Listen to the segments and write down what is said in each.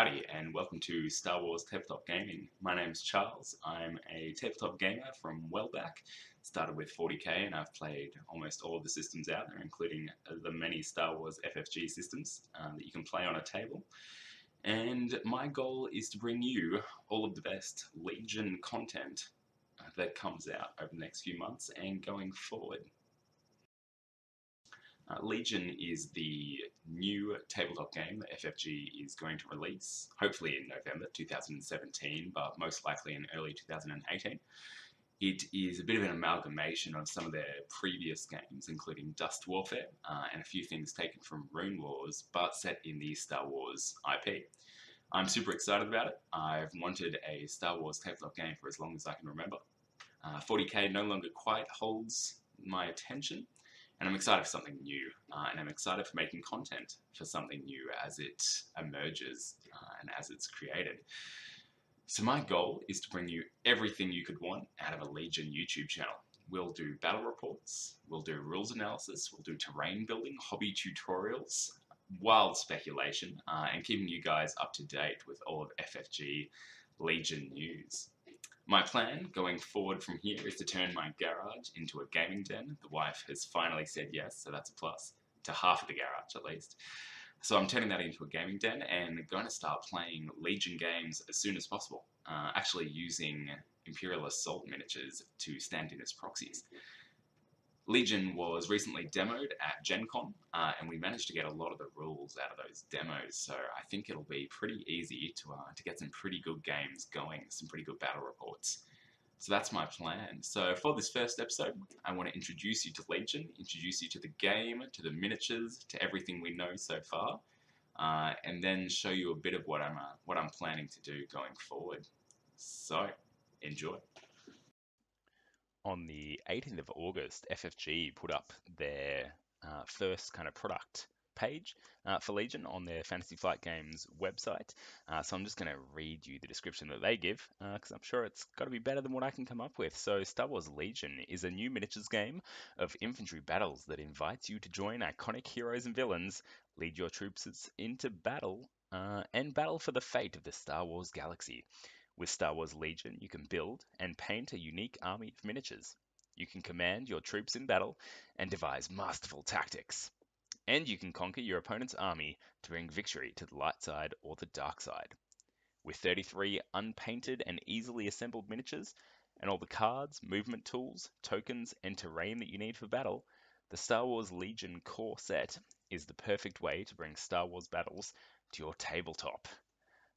Howdy, and welcome to Star Wars Tabletop Gaming. My name's Charles. I'm a tabletop gamer from well back. Started with 40k, and I've played almost all of the systems out there, including the many Star Wars FFG systems that you can play on a table. And my goal is to bring you all of the best Legion content that comes out over the next few months and going forward. Legion is the new tabletop game that FFG is going to release, hopefully in November 2017, but most likely in early 2018. It is a bit of an amalgamation of some of their previous games, including Dust Warfare and a few things taken from Rune Wars, but set in the Star Wars IP. I'm super excited about it. I've wanted a Star Wars tabletop game for as long as I can remember. 40k no longer quite holds my attention, and I'm excited for something new, and I'm excited for making content for something new as it emerges and as it's created. So my goal is to bring you everything you could want out of a Legion YouTube channel. We'll do battle reports, we'll do rules analysis, we'll do terrain building, hobby tutorials, wild speculation, and keeping you guys up to date with all of FFG Legion news. My plan going forward from here is to turn my garage into a gaming den. The wife has finally said yes, so that's a plus, to half of the garage at least. So I'm turning that into a gaming den and going to start playing Legion games as soon as possible, actually using Imperial Assault miniatures to stand in as proxies. Legion was recently demoed at Gen Con, and we managed to get a lot of the rules out of those demos, so I think it'll be pretty easy to get some pretty good games going, some pretty good battle reports. So that's my plan. So for this first episode, I want to introduce you to Legion, introduce you to the game, to the miniatures, to everything we know so far, and then show you a bit of what I'm planning to do going forward. So enjoy. On the 18th of August, FFG put up their first kind of product page for Legion on their Fantasy Flight Games website. So I'm just going to read you the description that they give, because I'm sure it's got to be better than what I can come up with. So Star Wars Legion is a new miniatures game of infantry battles that invites you to join iconic heroes and villains, lead your troops into battle, and battle for the fate of the Star Wars galaxy. With Star Wars Legion, you can build and paint a unique army of miniatures. You can command your troops in battle and devise masterful tactics. And you can conquer your opponent's army to bring victory to the light side or the dark side. With 33 unpainted and easily assembled miniatures, and all the cards, movement tools, tokens, and terrain that you need for battle, the Star Wars Legion core set is the perfect way to bring Star Wars battles to your tabletop.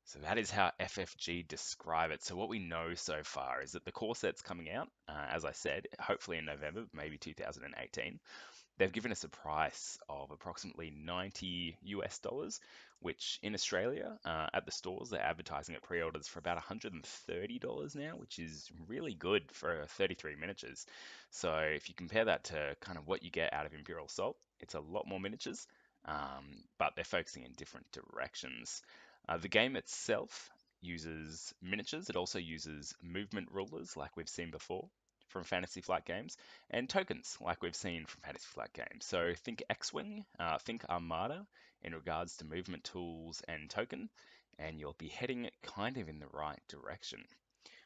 So that is how FFG describe it. So what we know so far is that the core set's coming out, as I said, hopefully in November, maybe 2018. They've given us a price of approximately $90 US, which in Australia, at the stores, they're advertising at pre-orders for about $130 now, which is really good for 33 miniatures. So if you compare that to kind of what you get out of Imperial Assault, it's a lot more miniatures, but they're focusing in different directions. The game itself uses miniatures. It also uses movement rulers like we've seen before from Fantasy Flight Games, and tokens like we've seen from Fantasy Flight Games. So think X-Wing, think Armada in regards to movement tools and token, and you'll be heading kind of in the right direction.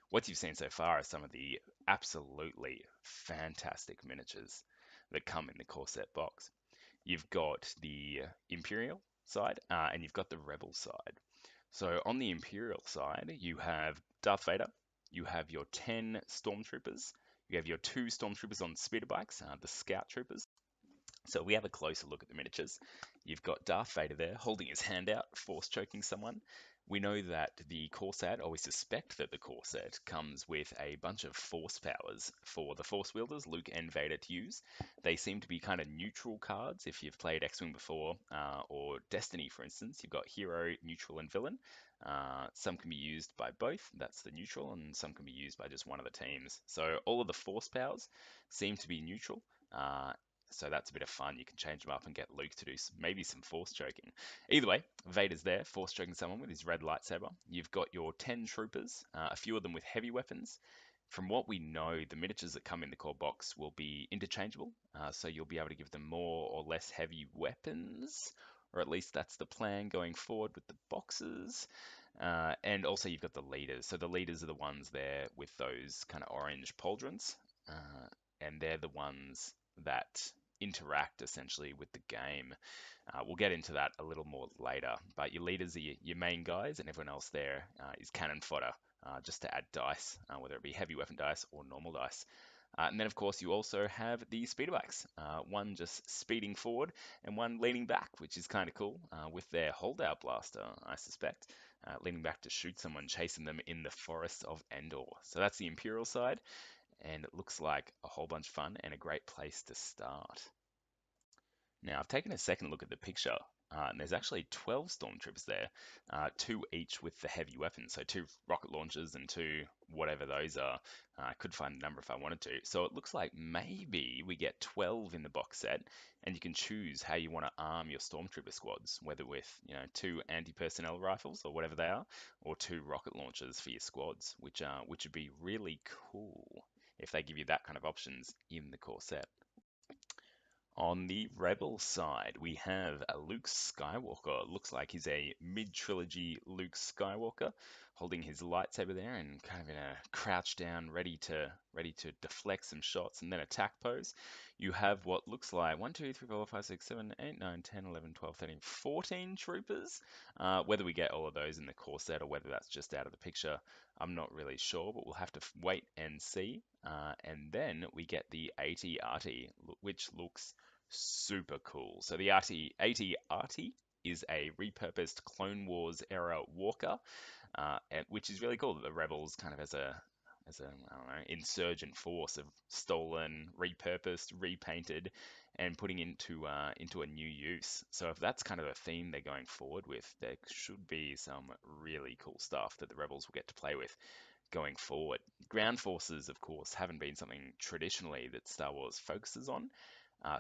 What you've seen so far are some of the absolutely fantastic miniatures that come in the core set box. You've got the Imperial side, and you've got the Rebel side. So on the Imperial side, you have Darth Vader, you have your 10 Stormtroopers, you have your 2 Stormtroopers on speeder bikes, the Scout Troopers. So we have a closer look at the miniatures. You've got Darth Vader there holding his hand out, force choking someone. We know that the core set, or we suspect that the core set, comes with a bunch of force powers for the force wielders, Luke and Vader, to use. They seem to be kind of neutral cards. If you've played X-Wing before, or Destiny, for instance, you've got hero, neutral, and villain. Some can be used by both, that's the neutral, and some can be used by just one of the teams. So all of the force powers seem to be neutral. So that's a bit of fun. You can change them up and get Luke to do maybe some force choking. Either way, Vader's there, force choking someone with his red lightsaber. You've got your 10 troopers, a few of them with heavy weapons. From what we know, the miniatures that come in the core box will be interchangeable, so you'll be able to give them more or less heavy weapons, or at least that's the plan going forward with the boxes. And also you've got the leaders. So the leaders are the ones there with those kind of orange pauldrons, and they're the ones that interact essentially with the game. We'll get into that a little more later, but your leaders are your main guys, and everyone else there is cannon fodder, just to add dice, whether it be heavy weapon dice or normal dice. And then, of course, you also have the speeder bikes, one just speeding forward and one leaning back, which is kind of cool, with their holdout blaster, I suspect, leaning back to shoot someone chasing them in the Forest of Endor. So that's the Imperial side, and it looks like a whole bunch of fun and a great place to start. Now, I've taken a second look at the picture, and there's actually 12 stormtroopers there, two each with the heavy weapons, so two rocket launchers and two whatever those are. I could find the number if I wanted to. So it looks like maybe we get 12 in the box set, and you can choose how you want to arm your stormtrooper squads, whether with two anti-personnel rifles or whatever they are, or two rocket launchers for your squads, which would be really cool if they give you that kind of options in the core set. On the Rebel side, we have a Luke Skywalker. Looks like he's a mid-trilogy Luke Skywalker, holding his lightsaber there and kind of in a crouch down, ready to deflect some shots and then attack pose. You have what looks like 1, 2, 3, 4, 5, 6, 7, 8, 9, 10, 11, 12, 13, 14 troopers. Whether we get all of those in the core set or whether that's just out of the picture, I'm not really sure, but we'll have to wait and see. And then we get the AT-AT, which looks super cool. So the AT-AT is a repurposed Clone Wars era walker, which is really cool that the Rebels kind of as a I don't know, insurgent force have stolen, repurposed, repainted, and putting into a new use. So if that's kind of a theme they're going forward with, there should be some really cool stuff that the Rebels will get to play with going forward. Ground forces, of course, haven't been something traditionally that Star Wars focuses on.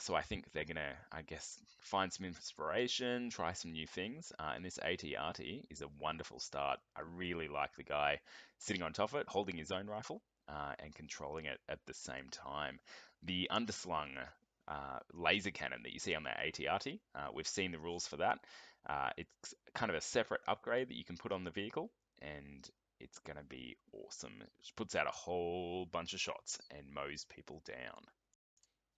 So I think they're gonna, I guess, find some inspiration, try some new things. And this AT-AT is a wonderful start. I really like the guy sitting on top of it, holding his own rifle, and controlling it at the same time. The underslung laser cannon that you see on that AT-AT, we've seen the rules for that. It's kind of a separate upgrade that you can put on the vehicle, and it's gonna be awesome. It puts out a whole bunch of shots and mows people down.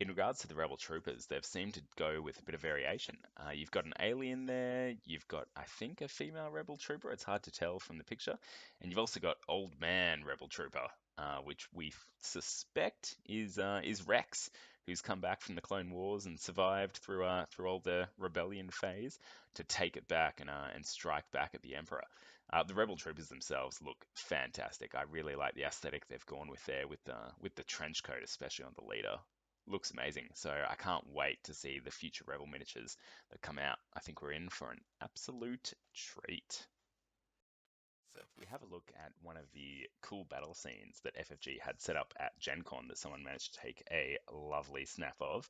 In regards to the Rebel Troopers, they've seemed to go with a bit of variation. You've got an alien there, you've got, I think, a female Rebel Trooper, it's hard to tell from the picture, and you've also got Old Man Rebel Trooper, which we suspect is Rex, who's come back from the Clone Wars and survived through all the rebellion phase to take it back and strike back at the Emperor. The Rebel Troopers themselves look fantastic. I really like the aesthetic they've gone with there with the trench coat, especially on the leader. Looks amazing. So I can't wait to see the future Rebel miniatures that come out. I think we're in for an absolute treat. So if we have a look at one of the cool battle scenes that FFG had set up at Gen Con that someone managed to take a lovely snap of,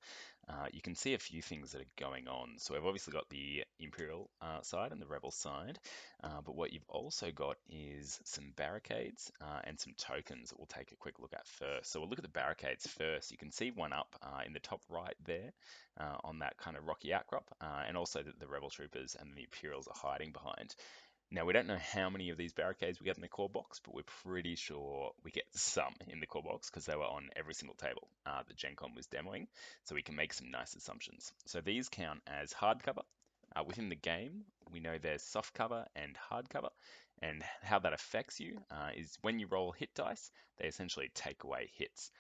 you can see a few things that are going on. So we've obviously got the Imperial side and the Rebel side, but what you've also got is some barricades and some tokens that we'll take a quick look at first. So we'll look at the barricades first. You can see one up in the top right there on that kind of rocky outcrop, and also that the Rebel Troopers and the Imperials are hiding behind. Now, we don't know how many of these barricades we get in the core box, but we're pretty sure we get some in the core box because they were on every single table that Gen Con was demoing, so we can make some nice assumptions. So these count as hardcover. Within the game, we know there's soft cover and hard cover, and how that affects you is when you roll hit dice, they essentially take away hits.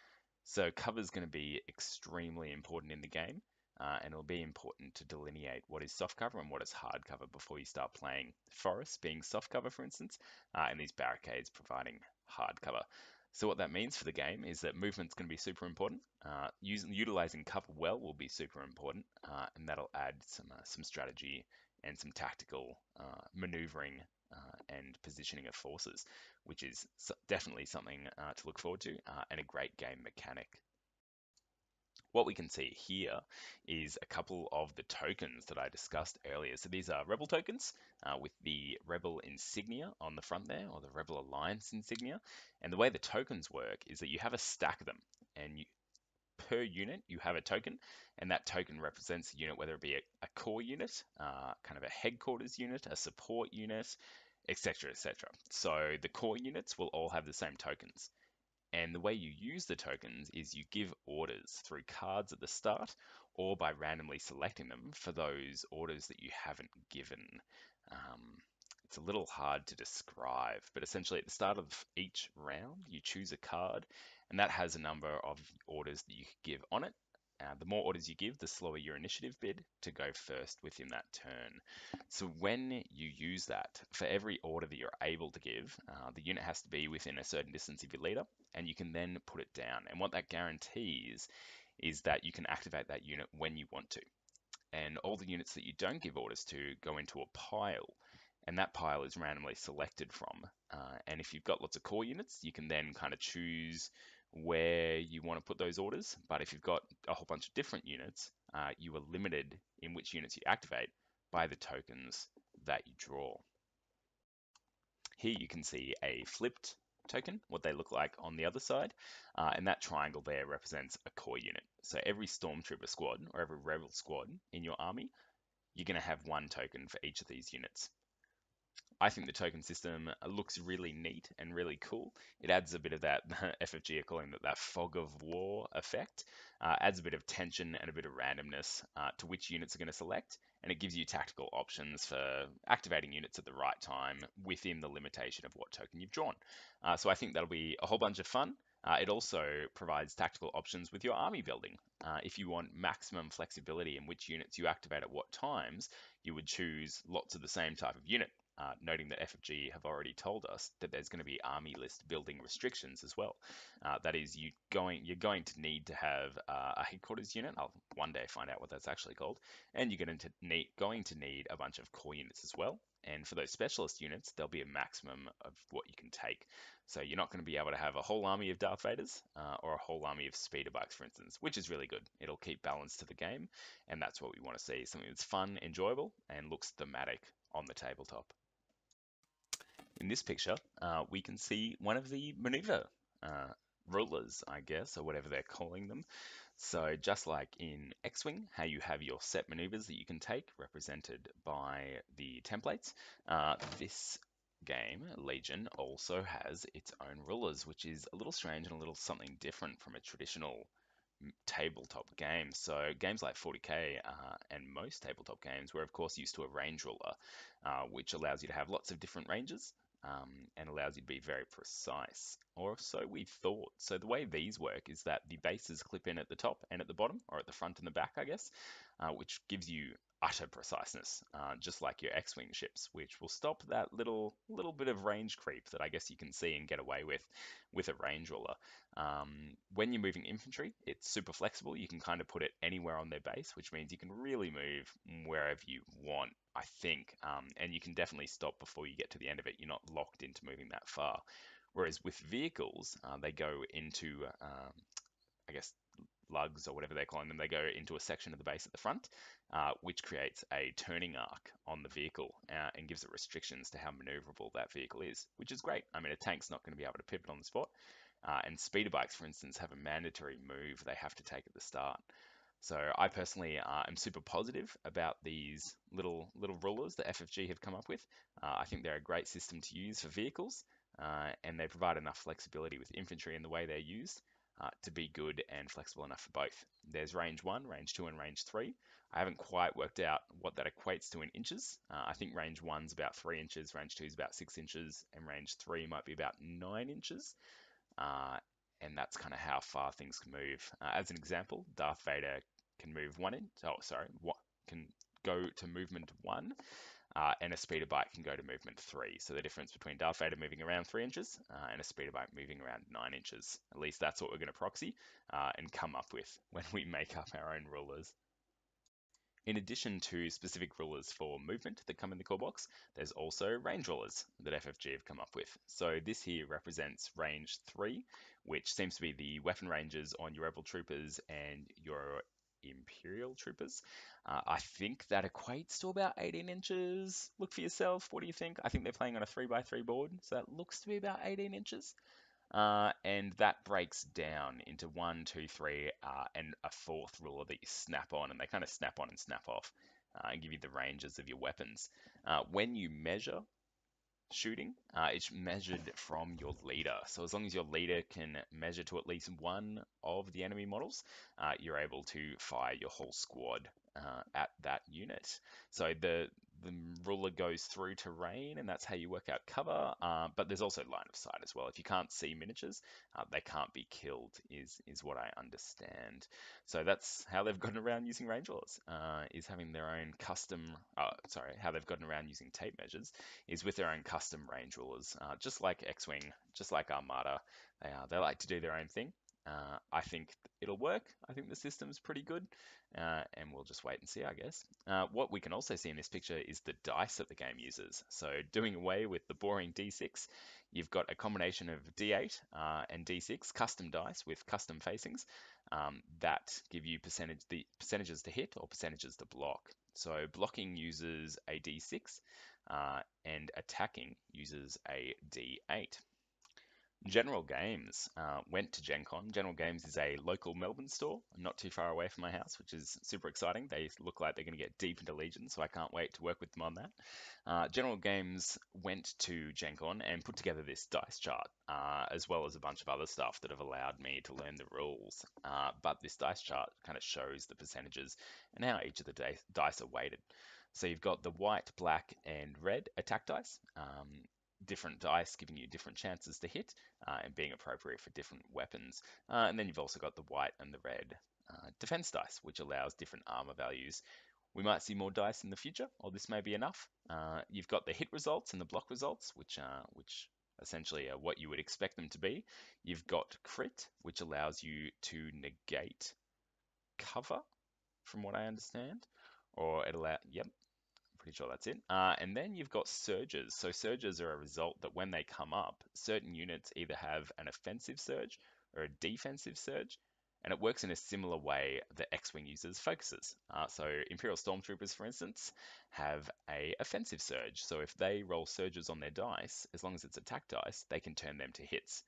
So cover is going to be extremely important in the game, and it'll be important to delineate what is soft cover and what is hard cover before you start playing Forest being soft cover, for instance, and these barricades providing hard cover. So what that means for the game is that movement's going to be super important. Utilizing cover well will be super important, and that'll add some strategy and some tactical maneuvering and positioning of forces, which is definitely something to look forward to and a great game mechanic. What we can see here is a couple of the tokens that I discussed earlier. So these are Rebel tokens with the Rebel insignia on the front there, or the Rebel Alliance insignia. And the way the tokens work is that you have a stack of them, and per unit, you have a token, and that token represents the unit, whether it be a core unit, kind of a headquarters unit, a support unit, etc., etc. So the core units will all have the same tokens. And the way you use the tokens is you give orders through cards at the start or by randomly selecting them for those orders that you haven't given. Um, it's a little hard to describe, but essentially at the start of each round, you choose a card, and that has a number of orders that you could give on it. The more orders you give, the slower your initiative bid to go first within that turn. So when you use that, for every order that you're able to give, the unit has to be within a certain distance of your leader, and you can then put it down. And what that guarantees is that you can activate that unit when you want to. And all the units that you don't give orders to go into a pile, and that pile is randomly selected from. And if you've got lots of core units, you can then kind of choose where you want to put those orders. But if you've got a whole bunch of different units, you are limited in which units you activate by the tokens that you draw. Here you can see a flipped token, what they look like on the other side, and that triangle there represents a core unit. So every Stormtrooper squad or every Rebel squad in your army, you're going to have one token for each of these units. I think the token system looks really neat and really cool. It adds a bit of that, FFG are calling it that fog of war effect, adds a bit of tension and a bit of randomness to which units are going to select, and it gives you tactical options for activating units at the right time within the limitation of what token you've drawn. So I think that'll be a whole bunch of fun. It also provides tactical options with your army building. If you want maximum flexibility in which units you activate at what times, you would choose lots of the same type of unit. Noting that FFG have already told us that there's going to be army list building restrictions as well. That is, you're going to need to have a headquarters unit. I'll one day find out what that's actually called, and you're going to need a bunch of core units as well. And for those specialist units, there'll be a maximum of what you can take. So you're not going to be able to have a whole army of Darth Vaders or a whole army of speeder bikes, for instance, which is really good. It'll keep balance to the game, and that's what we want to see. Something that's fun, enjoyable, and looks thematic on the tabletop. In this picture, we can see one of the maneuver uh, rulers, I guess, or whatever they're calling them. So just like in X-Wing, how you have your set maneuvers that you can take represented by the templates, this game, Legion, also has its own rulers, which is a little strange and a little something different from a traditional tabletop game. So games like 40K and most tabletop games were of course used to a range ruler, which allows you to have lots of different ranges and allows you to be very precise, or so we thought. So the way these work is that the bases clip in at the top and at the bottom, or at the front and the back, I guess, which gives you utter preciseness, just like your X-Wing ships, which will stop that little bit of range creep that I guess you can see and get away with a range ruler. When you're moving infantry, it's super flexible. You can kind of put it anywhere on their base, which means you can really move wherever you want, I think. And you can definitely stop before you get to the end of it. You're not locked into moving that far. Whereas with vehicles, they go into, I guess, lugs or whatever they're calling them. They go into a section of the base at the front, which creates a turning arc on the vehicle and gives it restrictions to how maneuverable that vehicle is, which is great. I mean, a tank's not going to be able to pivot on the spot. And speeder bikes, for instance, have a mandatory move they have to take at the start. So I personally am super positive about these little rulers that FFG have come up with. I think they're a great system to use for vehicles, and they provide enough flexibility with infantry in the way they're used to be good and flexible enough for both. There's range 1, range 2, and range 3. I haven't quite worked out what that equates to in inches. I think range 1's about 3 inches, range 2's about 6 inches, and range 3 might be about 9 inches. And that's kind of how far things can move. As an example, Darth Vader can move 1 inch. Oh, sorry, what can go to movement 1, and a speeder bike can go to movement 3. So the difference between Darth Vader moving around 3 inches and a speeder bike moving around 9 inches. At least that's what we're going to proxy and come up with when we make up our own rulers. In addition to specific rulers for movement that come in the core box, there's also range rulers that FFG have come up with. So this here represents range 3, which seems to be the weapon ranges on your Rebel troopers and your Imperial troopers. I think that equates to about 18 inches. Look for yourself. What do you think? I think they're playing on a 3x3 board, so that looks to be about 18 inches. And that breaks down into one, two, three, and a fourth ruler that you snap on, and they kind of snap on and snap off, and give you the ranges of your weapons. When you measure shooting, it's measured from your leader. So as long as your leader can measure to at least one of the enemy models, you're able to fire your whole squad at that unit. So the ruler goes through terrain, and that's how you work out cover. But there's also line of sight as well. If you can't see miniatures, they can't be killed, is what I understand. So that's how they've gotten around using range laws, is having their own custom. Sorry, how they've gotten around using tape measures is with their own custom range rulers, just like X-Wing, just like Armada. They like to do their own thing. I think it'll work. I think the system's pretty good, and we'll just wait and see, I guess. What we can also see in this picture is the dice that the game uses. So doing away with the boring D6, you've got a combination of D8 and D6 custom dice with custom facings that give you the percentages to hit or percentages to block. So blocking uses a D6, and attacking uses a D8. General Games went to Gen Con. General Games is a local Melbourne store, not too far away from my house, which is super exciting. They look like they're going to get deep into Legion, so I can't wait to work with them on that. General Games went to Gen Con and put together this dice chart, as well as a bunch of other stuff that have allowed me to learn the rules. But this dice chart kind of shows the percentages and how each of the dice are weighted. So you've got the white, black, and red attack dice. Different dice giving you different chances to hit and being appropriate for different weapons. And then you've also got the white and the red defense dice, which allows different armor values. We might see more dice in the future, or this may be enough. You've got the hit results and the block results, which essentially are what you would expect them to be. You've got crit, which allows you to negate cover, from what I understand, or yep, pretty sure that's it. And then you've got surges. So surges are a result that when they come up, certain units either have an offensive surge or a defensive surge, and it works in a similar way that X-Wing uses focuses. So Imperial Stormtroopers, for instance, have a offensive surge. So if they roll surges on their dice, as long as it's attack dice, they can turn them to hits.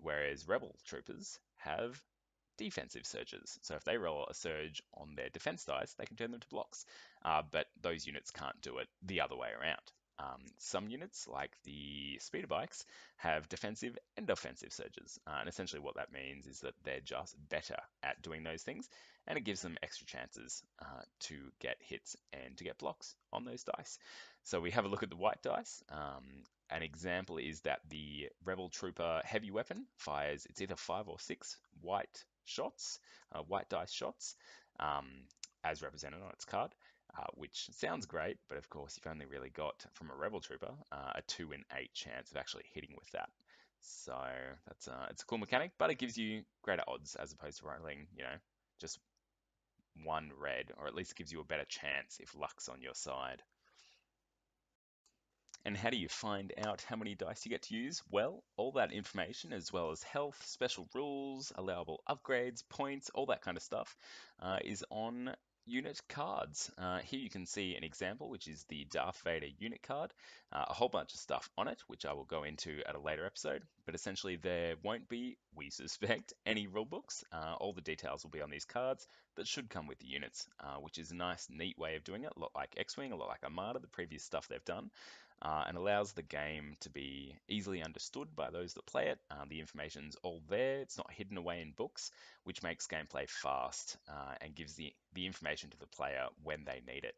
Whereas Rebel troopers have defensive surges. So if they roll a surge on their defense dice, they can turn them to blocks. But those units can't do it the other way around. Some units, like the speeder bikes, have defensive and offensive surges. And essentially what that means is that they're just better at doing those things, and it gives them extra chances to get hits and to get blocks on those dice. So we have a look at the white dice. An example is that the Rebel Trooper heavy weapon fires, it's either 5 or 6 white shots, white dice shots, um, as represented on its card, which sounds great, but of course you've only really got, from a Rebel Trooper, a 2 in 8 chance of actually hitting with that. So it's a cool mechanic, but it gives you greater odds as opposed to rolling, just one red, or at least it gives you a better chance if luck's on your side. And how do you find out how many dice you get to use? Well, all that information, as well as health, special rules, allowable upgrades, points, all that kind of stuff, is on unit cards. Here you can see an example, which is the Darth Vader unit card. A whole bunch of stuff on it, which I will go into at a later episode. But essentially, there won't be, we suspect, any rulebooks. All the details will be on these cards that should come with the units, which is a nice, neat way of doing it. A lot like X-Wing, a lot like Armada, the previous stuff they've done. And allows the game to be easily understood by those that play it. The information's all there, it's not hidden away in books, which makes gameplay fast and gives the information to the player when they need it.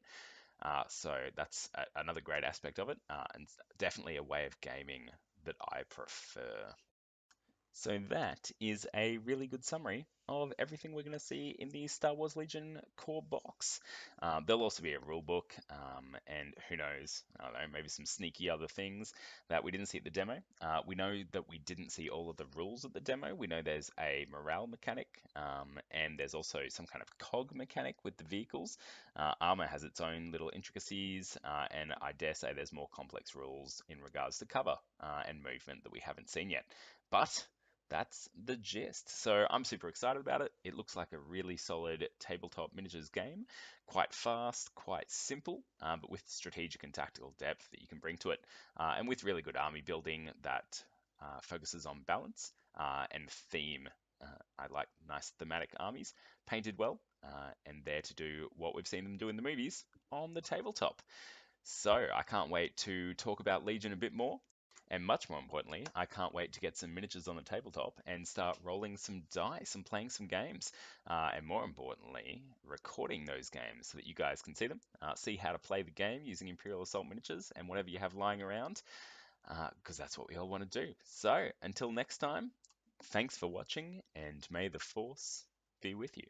So that's another great aspect of it, and definitely a way of gaming that I prefer. So that is a really good summary of everything we're going to see in the Star Wars Legion core box. There'll also be a rule book, and who knows, I don't know, maybe some sneaky other things that we didn't see at the demo. We know that we didn't see all of the rules at the demo. We know there's a morale mechanic, and there's also some kind of cog mechanic with the vehicles. Armor has its own little intricacies, and I dare say there's more complex rules in regards to cover and movement that we haven't seen yet. But that's the gist. So I'm super excited about it. It looks like a really solid tabletop miniatures game. Quite fast, quite simple, but with strategic and tactical depth that you can bring to it, and with really good army building that focuses on balance and theme. I like nice thematic armies, painted well, and there to do what we've seen them do in the movies on the tabletop. So I can't wait to talk about Legion a bit more. And much more importantly, I can't wait to get some miniatures on the tabletop and start rolling some dice and playing some games. And more importantly, recording those games so that you guys can see them, see how to play the game using Imperial Assault miniatures and whatever you have lying around, because that's what we all want to do. So until next time, thanks for watching, and may the Force be with you.